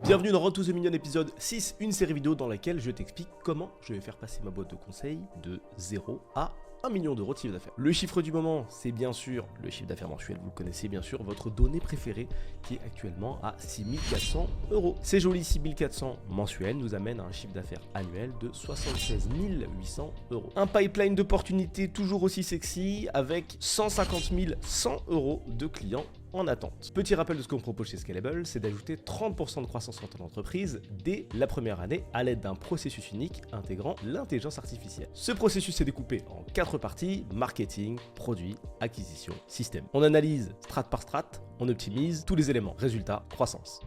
Bienvenue dans Road to the Million épisode 6, une série vidéo dans laquelle je t'explique comment je vais faire passer ma boîte de conseils de 0 à 1 million d'euros de chiffre d'affaires. Le chiffre du moment, c'est bien sûr le chiffre d'affaires mensuel, vous le connaissez bien sûr, votre donnée préférée qui est actuellement à 6400 euros. Ces jolis 6400 mensuels nous amènent à un chiffre d'affaires annuel de 76 800 euros. Un pipeline d'opportunités toujours aussi sexy avec 150 100 euros de clients en attente. Petit rappel de ce qu'on propose chez Scalable, c'est d'ajouter 30% de croissance en ton entreprise dès la première année à l'aide d'un processus unique intégrant l'intelligence artificielle. Ce processus est découpé en 4 parties: marketing, produit, acquisition, système. On analyse strat par strat, on optimise tous les éléments. Résultat, croissance.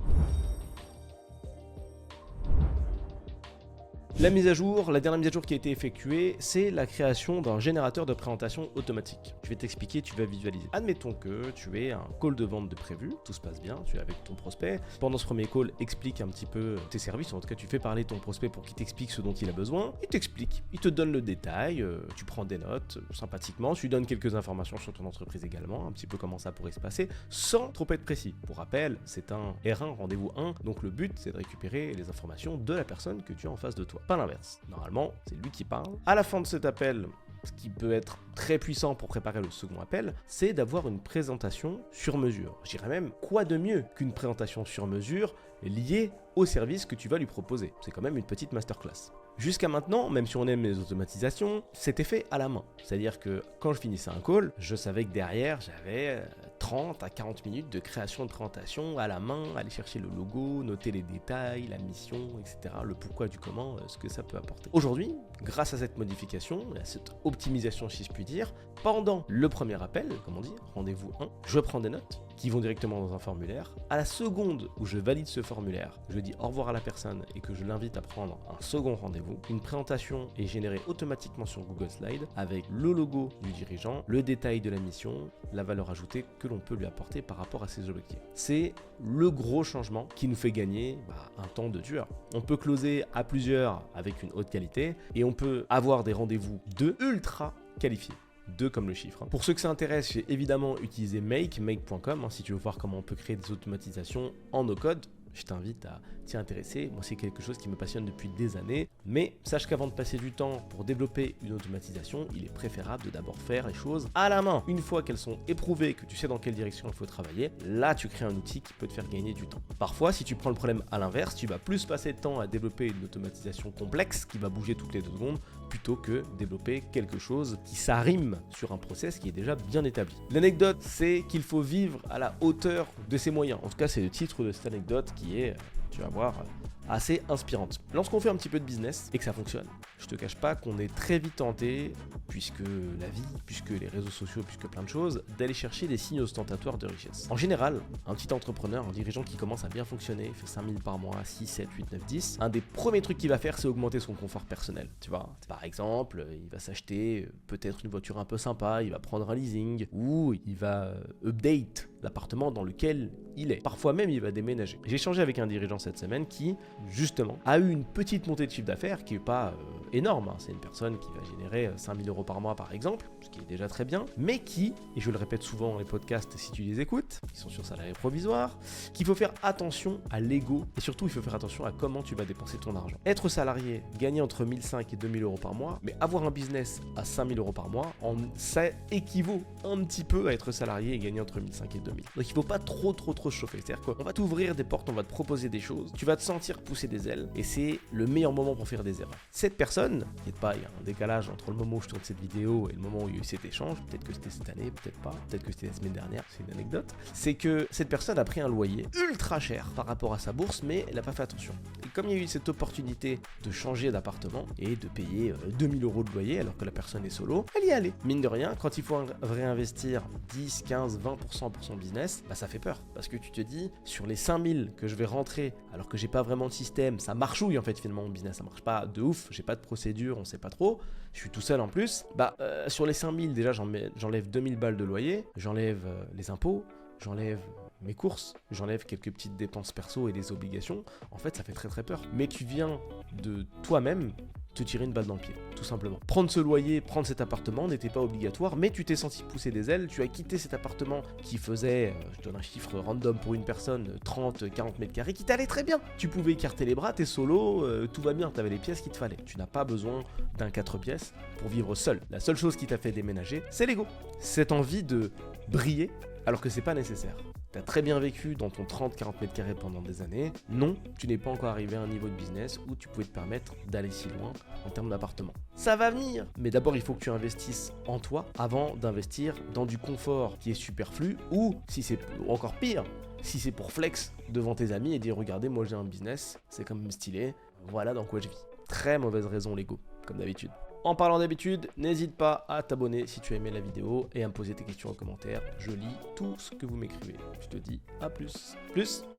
La mise à jour, la dernière mise à jour qui a été effectuée, c'est la création d'un générateur de présentation automatique. Je vais t'expliquer, tu vas visualiser. Admettons que tu aies un call de vente de prévu, tout se passe bien, tu es avec ton prospect. Pendant ce premier call, explique un petit peu tes services, en tout cas tu fais parler ton prospect pour qu'il t'explique ce dont il a besoin. Il t'explique, il te donne le détail, tu prends des notes sympathiquement, tu lui donnes quelques informations sur ton entreprise également, un petit peu comment ça pourrait se passer, sans trop être précis. Pour rappel, c'est un R1, rendez-vous 1, donc le but c'est de récupérer les informations de la personne que tu as en face de toi. Pas l'inverse. Normalement, c'est lui qui parle. À la fin de cet appel, ce qui peut être très puissant pour préparer le second appel, c'est d'avoir une présentation sur mesure. Je dirais même, quoi de mieux qu'une présentation sur mesure liée au service que tu vas lui proposer. C'est quand même une petite masterclass. Jusqu'à maintenant, même si on aime les automatisations, c'était fait à la main. C'est-à-dire que quand je finissais un call, je savais que derrière, j'avais 30 à 40 minutes de création de présentation à la main, aller chercher le logo, noter les détails, la mission, etc., le pourquoi du comment, ce que ça peut apporter. Aujourd'hui, grâce à cette modification, à cette optimisation, si je puis dire, pendant le premier appel, comme on dit, rendez-vous 1, je prends des notes qui vont directement dans un formulaire. À la seconde où je valide ce formulaire, je dis au revoir à la personne et que je l'invite à prendre un second rendez-vous, une présentation est générée automatiquement sur Google Slide avec le logo du dirigeant, le détail de la mission, la valeur ajoutée que l'on peut lui apporter par rapport à ses objectifs. C'est le gros changement qui nous fait gagner un temps de tueur. On peut closer à plusieurs avec une haute qualité et on peut avoir des rendez-vous de ultra qualifiés. 2 comme le chiffre. Pour ceux que ça intéresse, j'ai évidemment utilisé make.com si tu veux voir comment on peut créer des automatisations en no-code. Je t'invite à t'y intéresser. Moi, c'est quelque chose qui me passionne depuis des années. Mais sache qu'avant de passer du temps pour développer une automatisation, il est préférable de d'abord faire les choses à la main. Une fois qu'elles sont éprouvées, que tu sais dans quelle direction il faut travailler, là, tu crées un outil qui peut te faire gagner du temps. Parfois, si tu prends le problème à l'inverse, tu vas plus passer de temps à développer une automatisation complexe qui va bouger toutes les 2 secondes plutôt que développer quelque chose qui s'arrime sur un process qui est déjà bien établi. L'anecdote, c'est qu'il faut vivre à la hauteur de ses moyens. En tout cas, c'est le titre de cette anecdote qui est, tu vas voir, assez inspirante. Lorsqu'on fait un petit peu de business et que ça fonctionne, je te cache pas qu'on est très vite tenté, puisque la vie, puisque les réseaux sociaux, puisque plein de choses, d'aller chercher des signes ostentatoires de richesse. En général, un petit entrepreneur, un dirigeant qui commence à bien fonctionner, fait 5000 par mois, 6, 7, 8, 9, 10, un des premiers trucs qu'il va faire, c'est augmenter son confort personnel. Tu vois, par exemple, il va s'acheter peut-être une voiture un peu sympa, il va prendre un leasing, ou il va update l'appartement dans lequel il est. Parfois même, il va déménager. J'ai échangé avec un dirigeant cette semaine qui, justement, a eu une petite montée de chiffre d'affaires qui n'est pas énorme. C'est une personne qui va générer 5000 euros par mois, par exemple, ce qui est déjà très bien, mais qui, et je le répète souvent dans les podcasts si tu les écoutes, ils sont sur salarié provisoire, qu'il faut faire attention à l'ego et surtout, il faut faire attention à comment tu vas dépenser ton argent. Être salarié, gagner entre 1500 et 2000 euros par mois, mais avoir un business à 5000 euros par mois, ça équivaut un petit peu à être salarié et gagner entre 1500 et 2000. Donc il ne faut pas trop chauffer. C'est-à-dire qu'on va t'ouvrir des portes, on va te proposer des choses, tu vas te sentir pousser des ailes et c'est le meilleur moment pour faire des erreurs. Cette personne, t'inquiète pas, il y a un décalage entre le moment où je tourne cette vidéo et le moment où il y a eu cet échange, peut-être que c'était cette année, peut-être pas, peut-être que c'était la semaine dernière, c'est une anecdote, c'est que cette personne a pris un loyer ultra cher par rapport à sa bourse, mais elle n'a pas fait attention. Et comme il y a eu cette opportunité de changer d'appartement et de payer 2000 euros de loyer alors que la personne est solo, elle y est allée. Mine de rien, quand il faut réinvestir 10, 15, 20% pour son business, ça fait peur. Parce que tu te dis, sur les 5000 que je vais rentrer alors que j'ai pas vraiment de système, ça marchouille en fait finalement mon business, ça marche pas de ouf, j'ai pas de procédure, on sait pas trop, je suis tout seul en plus, sur les 5000 déjà j'enlève 2000 balles de loyer, j'enlève les impôts, j'enlève mes courses, j'enlève quelques petites dépenses perso et des obligations, en fait ça fait très très peur. Mais tu viens de toi-même te tirer une balle dans le pied, tout simplement. Prendre ce loyer, prendre cet appartement n'était pas obligatoire, mais tu t'es senti pousser des ailes, tu as quitté cet appartement qui faisait, je donne un chiffre random pour une personne, 30-40 mètres carrés, qui t'allait très bien. Tu pouvais écarter les bras, t'es solo, tout va bien, t'avais les pièces qu'il te fallait. Tu n'as pas besoin d'un 4 pièces pour vivre seul. La seule chose qui t'a fait déménager, c'est l'ego. Cette envie de briller alors que c'est pas nécessaire. T'as très bien vécu dans ton 30-40 mètres carrés pendant des années. Non, tu n'es pas encore arrivé à un niveau de business où tu pouvais te permettre d'aller si loin en termes d'appartement. Ça va venir. Mais d'abord, il faut que tu investisses en toi avant d'investir dans du confort qui est superflu ou, si c'est encore pire, si c'est pour flex devant tes amis et dire regardez, moi j'ai un business, c'est quand même stylé, voilà dans quoi je vis. Très mauvaise raison l'ego, comme d'habitude. En parlant d'habitude, n'hésite pas à t'abonner si tu as aimé la vidéo et à me poser tes questions en commentaire. Je lis tout ce que vous m'écrivez. Je te dis à plus. Plus